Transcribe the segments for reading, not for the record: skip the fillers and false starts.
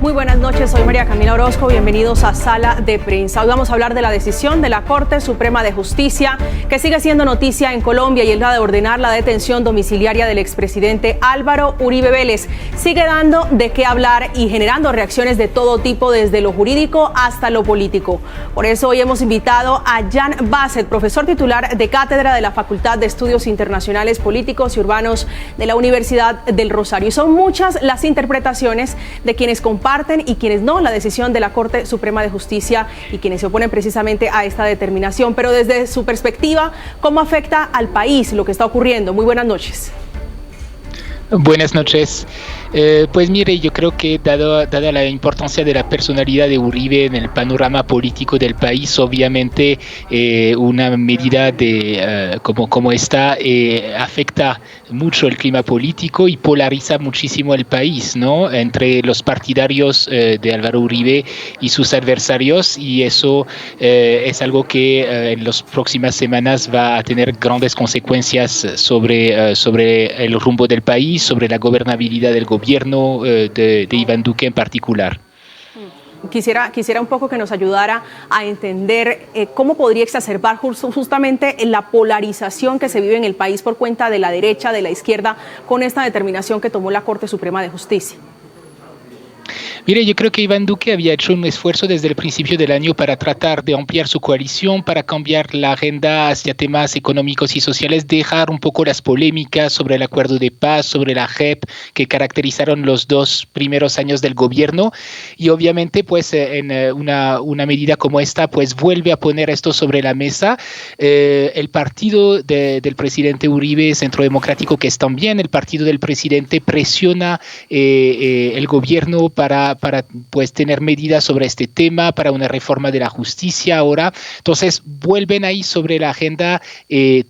Muy buenas noches, soy María Camila Orozco, bienvenidos a Sala de Prensa. Hoy vamos a hablar de la decisión de la Corte Suprema de Justicia, que sigue siendo noticia en Colombia, y es la de ordenar la detención domiciliaria del expresidente Álvaro Uribe Vélez. Sigue dando de qué hablar y generando reacciones de todo tipo, desde lo jurídico hasta lo político. Por eso hoy hemos invitado a Jan Bassett, profesor titular de cátedra de la Facultad de Estudios Internacionales, Políticos y Urbanos de la Universidad del Rosario. Y son muchas las interpretaciones de quienes comparten y quienes no la decisión de la Corte Suprema de Justicia y quienes se oponen precisamente a esta determinación. Pero desde su perspectiva, ¿cómo afecta al país lo que está ocurriendo? Muy buenas noches. Buenas noches. Pues mire, yo creo que dada la importancia de la personalidad de Uribe en el panorama político del país, obviamente una medida de como esta afecta mucho el clima político y polariza muchísimo el país, ¿no? Entre los partidarios de Álvaro Uribe y sus adversarios, y eso es algo que en las próximas semanas va a tener grandes consecuencias sobre el rumbo del país, sobre la gobernabilidad del gobierno de Iván Duque en particular. Quisiera un poco que nos ayudara a entender cómo podría exacerbar justamente la polarización que se vive en el país por cuenta de la derecha, de la izquierda, con esta determinación que tomó la Corte Suprema de Justicia. Mire, yo creo que Iván Duque había hecho un esfuerzo desde el principio del año para tratar de ampliar su coalición, para cambiar la agenda hacia temas económicos y sociales, dejar un poco las polémicas sobre el acuerdo de paz, sobre la JEP, que caracterizaron los dos primeros años del gobierno. Y obviamente, pues, en una medida como esta, pues, vuelve a poner esto sobre la mesa. El partido del presidente Uribe, Centro Democrático, que es también el partido del presidente, presiona el gobierno para pues tener medidas sobre este tema, para una reforma de la justicia ahora. Entonces vuelven ahí sobre la agenda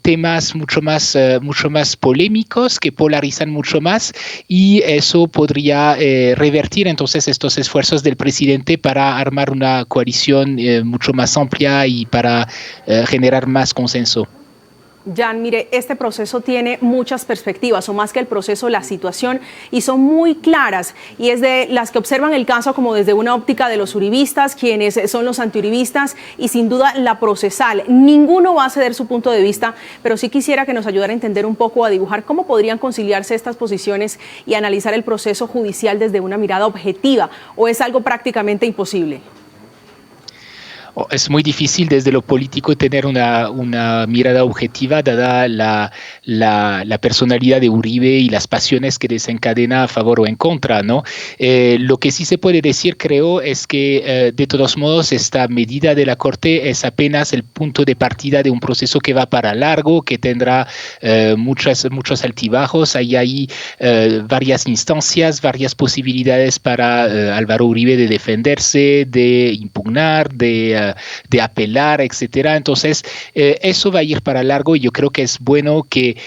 temas mucho más polémicos, que polarizan mucho más, y eso podría revertir entonces estos esfuerzos del presidente para armar una coalición mucho más amplia y para generar más consenso. Jan, mire, este proceso tiene muchas perspectivas, o más que el proceso, la situación, y son muy claras, y es de las que observan el caso como desde una óptica de los uribistas, quienes son los antiuribistas, y sin duda la procesal. Ninguno va a ceder su punto de vista, pero sí quisiera que nos ayudara a entender un poco, a dibujar cómo podrían conciliarse estas posiciones y analizar el proceso judicial desde una mirada objetiva, o es algo prácticamente imposible. Es muy difícil desde lo político tener una mirada objetiva, dada la personalidad de Uribe y las pasiones que desencadena a favor o en contra, ¿no? Lo que sí se puede decir, creo, es que de todos modos esta medida de la Corte es apenas el punto de partida de un proceso que va para largo, que tendrá muchos altibajos. Hay varias instancias, varias posibilidades para Álvaro Uribe de defenderse, de impugnar, de apelar, etcétera. Entonces, eso va a ir para largo, y yo creo que es bueno que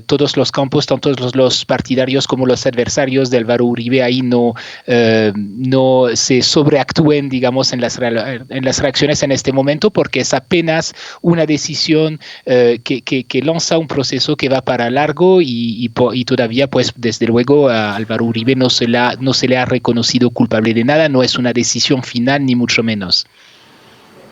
todos los campos, tanto los partidarios como los adversarios de Álvaro Uribe, ahí no se sobreactúen, digamos, en las reacciones en este momento, porque es apenas una decisión que lanza un proceso que va para largo, y todavía, pues, desde luego, a Álvaro Uribe no se le ha reconocido culpable de nada. No es una decisión final, ni mucho menos.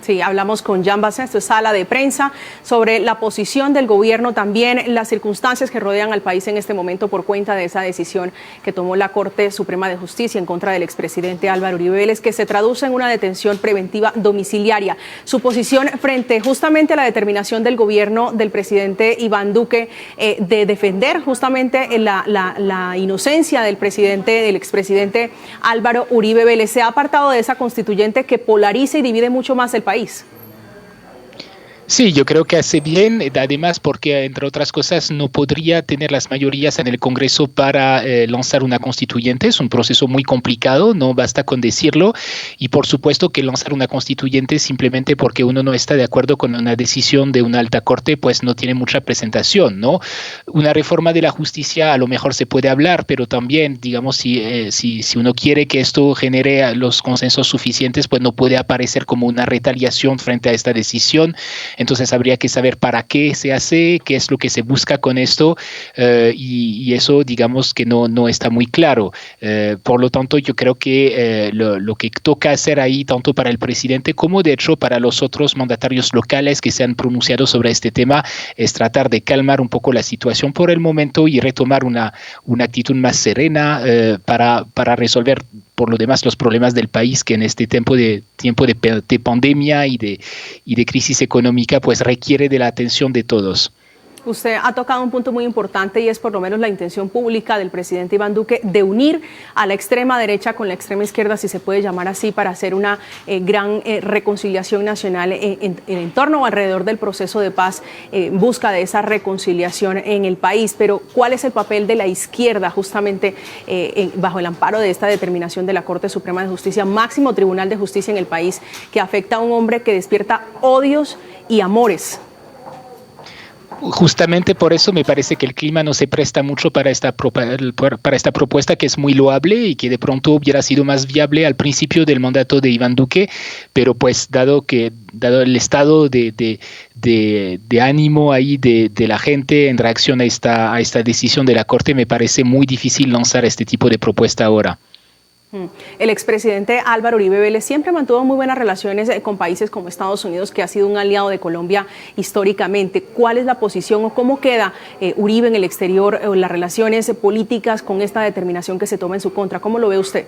Sí, hablamos con Jan Bassett, esto es Sala de Prensa, sobre la posición del gobierno, también las circunstancias que rodean al país en este momento por cuenta de esa decisión que tomó la Corte Suprema de Justicia en contra del expresidente Álvaro Uribe Vélez, que se traduce en una detención preventiva domiciliaria. Su posición frente justamente a la determinación del gobierno del presidente Iván Duque de defender justamente la inocencia del expresidente Álvaro Uribe Vélez. Se ha apartado de esa constituyente que polariza y divide mucho más el país. Sí, yo creo que hace bien, además porque, entre otras cosas, no podría tener las mayorías en el Congreso para lanzar una constituyente. Es un proceso muy complicado, no basta con decirlo, y por supuesto que lanzar una constituyente simplemente porque uno no está de acuerdo con una decisión de una alta corte, pues no tiene mucha presentación, ¿no? Una reforma de la justicia a lo mejor se puede hablar, pero también, digamos, si uno quiere que esto genere los consensos suficientes, pues no puede aparecer como una retaliación frente a esta decisión. Entonces habría que saber para qué se hace, qué es lo que se busca con esto, y eso digamos que no está muy claro. Por lo tanto, yo creo que lo que toca hacer ahí, tanto para el presidente como de hecho para los otros mandatarios locales que se han pronunciado sobre este tema, es tratar de calmar un poco la situación por el momento y retomar una actitud más serena para resolver por lo demás los problemas del país, que en este tiempo de pandemia y de crisis económica pues requiere de la atención de todos. Usted ha tocado un punto muy importante y es por lo menos la intención pública del presidente Iván Duque de unir a la extrema derecha con la extrema izquierda, si se puede llamar así, para hacer una gran reconciliación nacional en torno o alrededor del proceso de paz, en busca de esa reconciliación en el país. Pero ¿cuál es el papel de la izquierda justamente bajo el amparo de esta determinación de la Corte Suprema de Justicia, máximo tribunal de justicia en el país, que afecta a un hombre que despierta odios y amores? Justamente por eso me parece que el clima no se presta mucho para esta propuesta, que es muy loable y que de pronto hubiera sido más viable al principio del mandato de Iván Duque, pero pues dado el estado de ánimo ahí de la gente en reacción a esta decisión de la Corte, me parece muy difícil lanzar este tipo de propuesta ahora. El expresidente Álvaro Uribe Vélez siempre mantuvo muy buenas relaciones con países como Estados Unidos, que ha sido un aliado de Colombia históricamente. ¿Cuál es la posición o cómo queda Uribe en el exterior, o las relaciones políticas con esta determinación que se toma en su contra? ¿Cómo lo ve usted?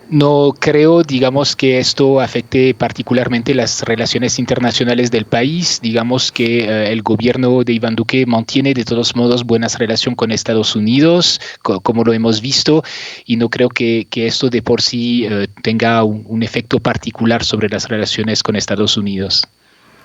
No creo, digamos, que esto afecte particularmente las relaciones internacionales del país. Digamos que el gobierno de Iván Duque mantiene de todos modos buenas relaciones con Estados Unidos, como lo hemos visto, y no creo que esto de por sí tenga un efecto particular sobre las relaciones con Estados Unidos.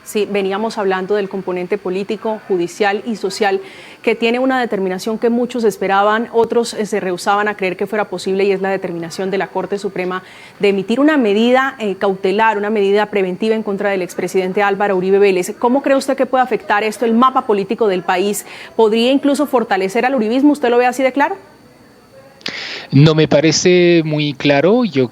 Sí, veníamos hablando del componente político, judicial y social, que tiene una determinación que muchos esperaban, otros se rehusaban a creer que fuera posible, y es la determinación de la Corte Suprema de emitir una medida cautelar, una medida preventiva en contra del expresidente Álvaro Uribe Vélez. ¿Cómo cree usted que puede afectar esto el mapa político del país? ¿Podría incluso fortalecer al uribismo? ¿Usted lo ve así de claro? No me parece muy claro. Yo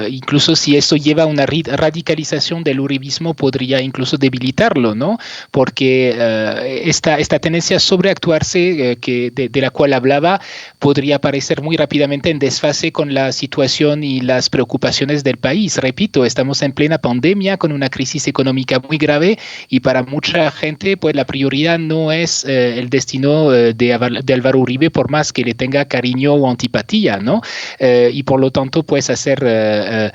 incluso si esto lleva a una radicalización del uribismo, podría incluso debilitarlo, ¿no? Porque esta tendencia a sobreactuarse de la cual hablaba podría aparecer muy rápidamente en desfase con la situación y las preocupaciones del país. Repito, estamos en plena pandemia con una crisis económica muy grave, y para mucha gente pues la prioridad no es el destino de Álvaro Uribe, por más que le tenga cariño o antipatía, ¿no? Y por lo tanto, pues hacer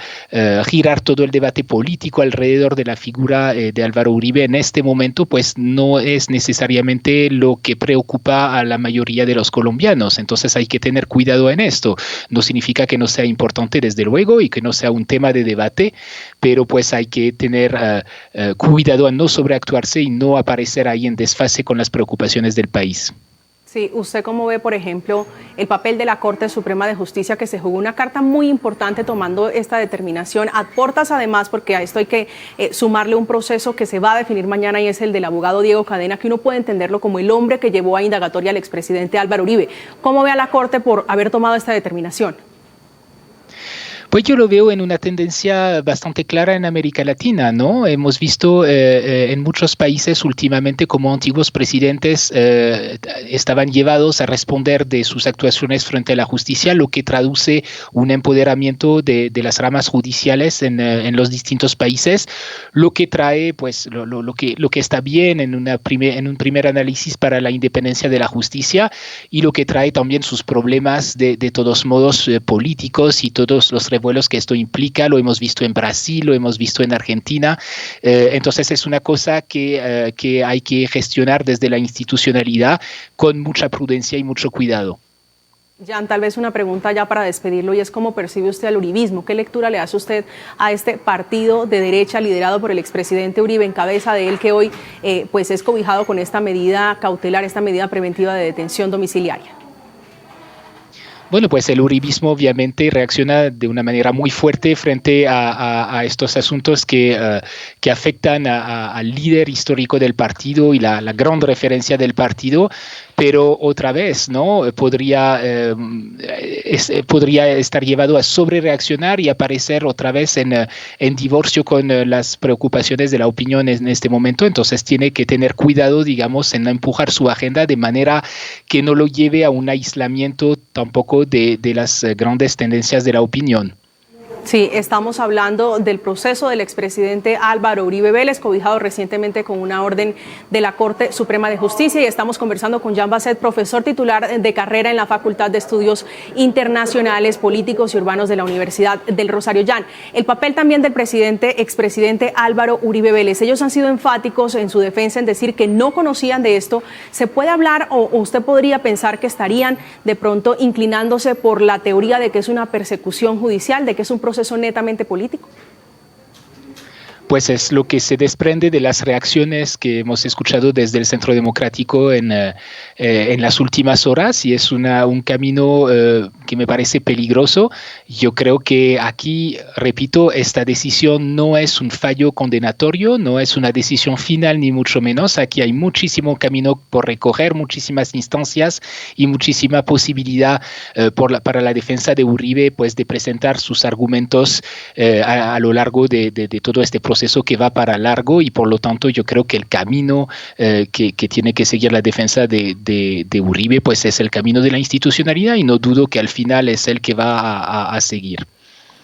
girar todo el debate político alrededor de la figura de Álvaro Uribe en este momento, pues no es necesariamente lo que preocupa a la mayoría de los colombianos. Entonces hay que tener cuidado en esto. No significa que no sea importante, desde luego, y que no sea un tema de debate, pero pues hay que tener cuidado a no sobreactuarse y no aparecer ahí en desfase con las preocupaciones del país. Sí, ¿usted cómo ve, por ejemplo, el papel de la Corte Suprema de Justicia, que se jugó una carta muy importante tomando esta determinación a portas, además, porque a esto hay que sumarle un proceso que se va a definir mañana, y es el del abogado Diego Cadena, que uno puede entenderlo como el hombre que llevó a indagatoria al expresidente Álvaro Uribe? ¿Cómo ve a la Corte por haber tomado esta determinación? Pues yo lo veo en una tendencia bastante clara en América Latina, ¿no? Hemos visto en muchos países últimamente como antiguos presidentes estaban llevados a responder de sus actuaciones frente a la justicia, lo que traduce un empoderamiento de las ramas judiciales en los distintos países, lo que trae, pues, lo que está bien en un primer análisis para la independencia de la justicia, y lo que trae también sus problemas de todos modos políticos y todos los revuelos que esto implica. Lo hemos visto en Brasil, lo hemos visto en Argentina. Entonces es una cosa que hay que gestionar desde la institucionalidad con mucha prudencia y mucho cuidado. Jan, tal vez una pregunta ya para despedirlo, y es cómo percibe usted al uribismo. ¿Qué lectura le hace usted a este partido de derecha liderado por el expresidente Uribe, en cabeza de él, que hoy pues es cobijado con esta medida cautelar, esta medida preventiva de detención domiciliaria? Bueno, pues el uribismo obviamente reacciona de una manera muy fuerte frente a estos asuntos que afectan al líder histórico del partido y la gran referencia del partido. pero otra vez, ¿no? Podría estar llevado a sobrereaccionar y aparecer otra vez en divorcio con las preocupaciones de la opinión en este momento. Entonces tiene que tener cuidado, digamos, en no empujar su agenda de manera que no lo lleve a un aislamiento tampoco de las grandes tendencias de la opinión. Sí, estamos hablando del proceso del expresidente Álvaro Uribe Vélez, cobijado recientemente con una orden de la Corte Suprema de Justicia, y estamos conversando con Jan Basset, profesor titular de carrera en la Facultad de Estudios Internacionales, Políticos y Urbanos de la Universidad del Rosario. Jan, el papel también del expresidente Álvaro Uribe Vélez. Ellos han sido enfáticos en su defensa en decir que no conocían de esto. ¿Se puede hablar o usted podría pensar que estarían de pronto inclinándose por la teoría de que es una persecución judicial, de que es un proceso netamente político? Pues es lo que se desprende de las reacciones que hemos escuchado desde el Centro Democrático en las últimas horas, y es un camino que me parece peligroso. Yo creo que aquí, repito, esta decisión no es un fallo condenatorio, no es una decisión final ni mucho menos. Aquí hay muchísimo camino por recorrer, muchísimas instancias y muchísima posibilidad para la defensa de Uribe, pues, de presentar sus argumentos a lo largo de todo este proceso que va para largo, y por lo tanto yo creo que el camino que tiene que seguir la defensa de Uribe, pues es el camino de la institucionalidad, y no dudo que al final es el que va a seguir.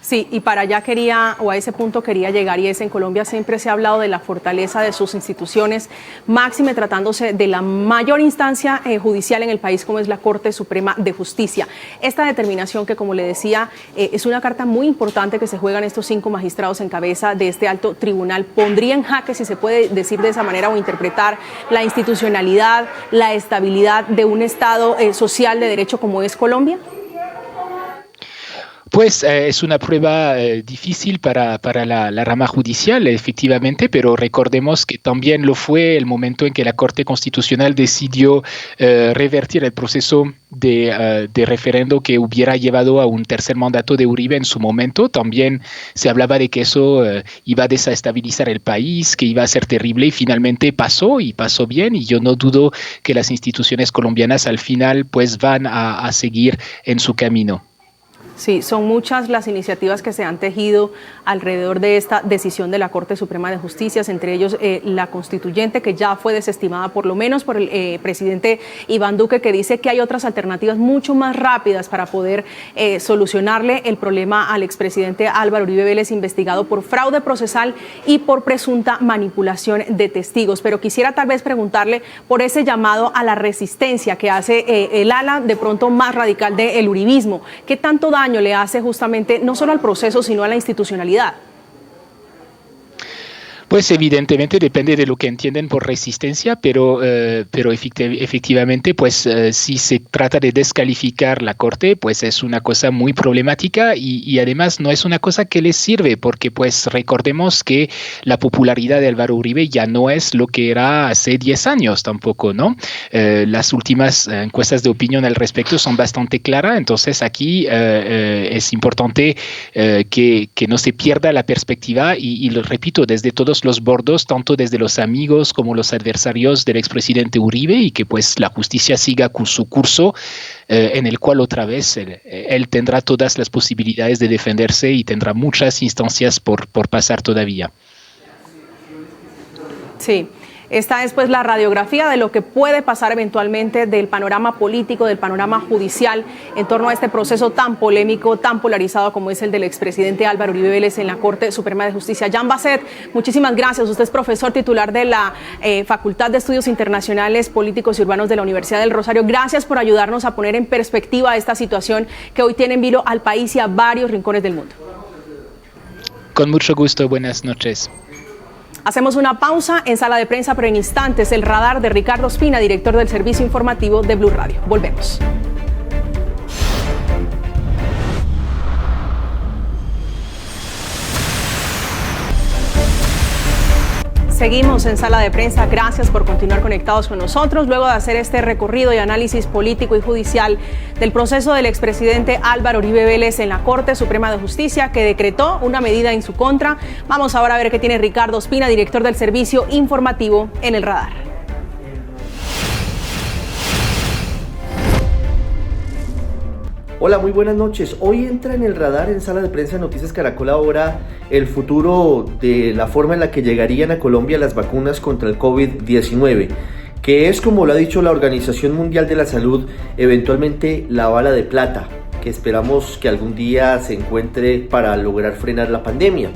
Sí, y para allá a ese punto quería llegar, y es: en Colombia siempre se ha hablado de la fortaleza de sus instituciones, máxime tratándose de la mayor instancia judicial en el país, como es la Corte Suprema de Justicia. Esta determinación que, como le decía, es una carta muy importante que se juegan estos 5 magistrados en cabeza de este alto tribunal, pondría en jaque, si se puede decir de esa manera o interpretar, la institucionalidad, la estabilidad de un Estado social de derecho como es Colombia. Pues es una prueba difícil para la rama judicial, efectivamente, pero recordemos que también lo fue el momento en que la Corte Constitucional decidió revertir el proceso de referendo que hubiera llevado a un tercer mandato de Uribe en su momento. También se hablaba de que eso iba a desestabilizar el país, que iba a ser terrible, y finalmente pasó, y pasó bien, y yo no dudo que las instituciones colombianas al final pues van a seguir en su camino. Sí, son muchas las iniciativas que se han tejido alrededor de esta decisión de la Corte Suprema de Justicia, entre ellos la constituyente, que ya fue desestimada por lo menos por el presidente Iván Duque, que dice que hay otras alternativas mucho más rápidas para poder solucionarle el problema al expresidente Álvaro Uribe Vélez, investigado por fraude procesal y por presunta manipulación de testigos. Pero quisiera tal vez preguntarle por ese llamado a la resistencia que hace el ala de pronto más radical del uribismo. ¿Qué tanto daño le hace justamente no solo al proceso, sino a la institucionalidad? Pues evidentemente depende de lo que entienden por resistencia, pero efectivamente, pues si se trata de descalificar la Corte, pues es una cosa muy problemática, y además no es una cosa que les sirve, porque pues recordemos que la popularidad de Álvaro Uribe ya no es lo que era hace 10 años tampoco, ¿no? Las últimas encuestas de opinión al respecto son bastante claras, entonces aquí es importante que no se pierda la perspectiva, y lo repito, desde todos los bordos, tanto desde los amigos como los adversarios del expresidente Uribe, y que pues la justicia siga con su curso, en el cual otra vez él tendrá todas las posibilidades de defenderse y tendrá muchas instancias por pasar todavía. Sí. Esta es pues la radiografía de lo que puede pasar eventualmente del panorama político, del panorama judicial en torno a este proceso tan polémico, tan polarizado como es el del expresidente Álvaro Uribe Vélez en la Corte Suprema de Justicia. Jan Basset, muchísimas gracias. Usted es profesor titular de la Facultad de Estudios Internacionales, Políticos y Urbanos de la Universidad del Rosario. Gracias por ayudarnos a poner en perspectiva esta situación que hoy tiene en vilo al país y a varios rincones del mundo. Con mucho gusto, buenas noches. Hacemos una pausa en Sala de Prensa, pero en instantes el radar de Ricardo Ospina, director del servicio informativo de Blue Radio. Volvemos. Seguimos en Sala de Prensa. Gracias por continuar conectados con nosotros. Luego de hacer este recorrido y análisis político y judicial del proceso del expresidente Álvaro Uribe Vélez en la Corte Suprema de Justicia, que decretó una medida en su contra, vamos ahora a ver qué tiene Ricardo Ospina, director del servicio informativo, en el radar. Hola, muy buenas noches. Hoy entra en el radar en Sala de Prensa de Noticias Caracol ahora el futuro de la forma en la que llegarían a Colombia las vacunas contra el COVID-19, que es, como lo ha dicho la Organización Mundial de la Salud, eventualmente la bala de plata, que esperamos que algún día se encuentre para lograr frenar la pandemia.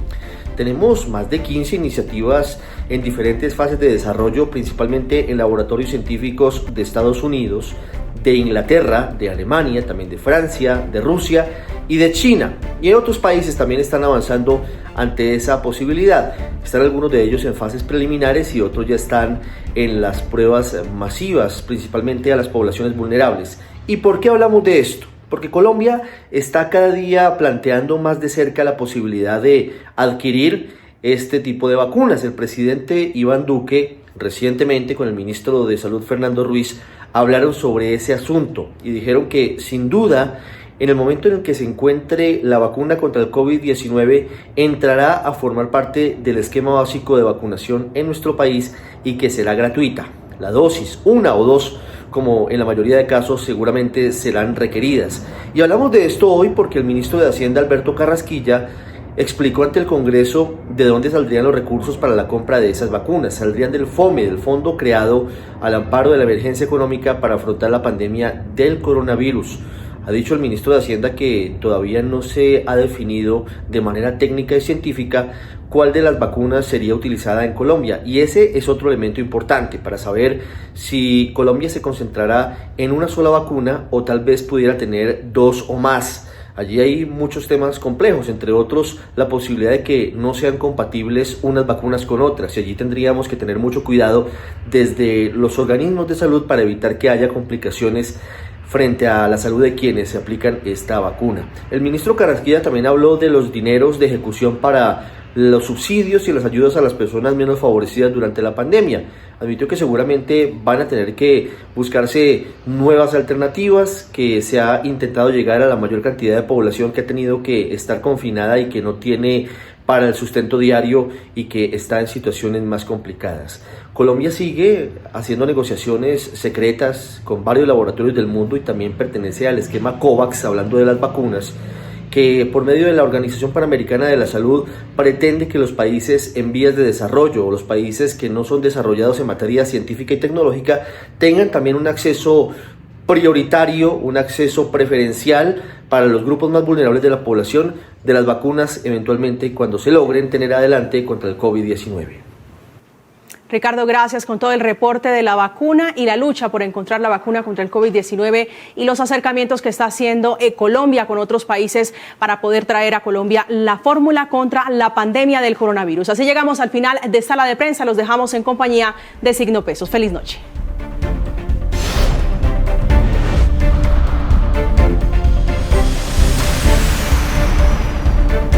Tenemos más de 15 iniciativas en diferentes fases de desarrollo, principalmente en laboratorios científicos de Estados Unidos, de Inglaterra, de Alemania, también de Francia, de Rusia y de China. Y en otros países también están avanzando ante esa posibilidad. Están algunos de ellos en fases preliminares y otros ya están en las pruebas masivas, principalmente a las poblaciones vulnerables. ¿Y por qué hablamos de esto? Porque Colombia está cada día planteando más de cerca la posibilidad de adquirir este tipo de vacunas. El presidente Iván Duque, recientemente con el ministro de Salud Fernando Ruiz, hablaron sobre ese asunto y dijeron que sin duda en el momento en el que se encuentre la vacuna contra el COVID-19 entrará a formar parte del esquema básico de vacunación en nuestro país y que será gratuita. La dosis, una o dos, como en la mayoría de casos seguramente serán requeridas. Y hablamos de esto hoy porque el ministro de Hacienda, Alberto Carrasquilla, explicó ante el Congreso de dónde saldrían los recursos para la compra de esas vacunas. Saldrían del FOME, del fondo creado al amparo de la emergencia económica para afrontar la pandemia del coronavirus. Ha dicho el ministro de Hacienda que todavía no se ha definido de manera técnica y científica cuál de las vacunas sería utilizada en Colombia, y ese es otro elemento importante para saber si Colombia se concentrará en una sola vacuna o tal vez pudiera tener dos o más. Allí hay muchos temas complejos, entre otros la posibilidad de que no sean compatibles unas vacunas con otras, y allí tendríamos que tener mucho cuidado desde los organismos de salud para evitar que haya complicaciones frente a la salud de quienes se aplican esta vacuna. El ministro Carrasquilla también habló de los dineros de ejecución para los subsidios y las ayudas a las personas menos favorecidas durante la pandemia. Admitió que seguramente van a tener que buscarse nuevas alternativas, que se ha intentado llegar a la mayor cantidad de población que ha tenido que estar confinada y que no tiene para el sustento diario y que está en situaciones más complicadas. Colombia sigue haciendo negociaciones secretas con varios laboratorios del mundo y también pertenece al esquema COVAX, hablando de las vacunas, que por medio de la Organización Panamericana de la Salud pretende que los países en vías de desarrollo o los países que no son desarrollados en materia científica y tecnológica tengan también un acceso prioritario, un acceso preferencial para los grupos más vulnerables de la población de las vacunas eventualmente cuando se logren tener adelante contra el COVID-19. Ricardo, gracias con todo el reporte de la vacuna y la lucha por encontrar la vacuna contra el COVID-19 y los acercamientos que está haciendo Colombia con otros países para poder traer a Colombia la fórmula contra la pandemia del coronavirus. Así llegamos al final de Sala de Prensa. Los dejamos en compañía de Signo Pesos. Feliz noche.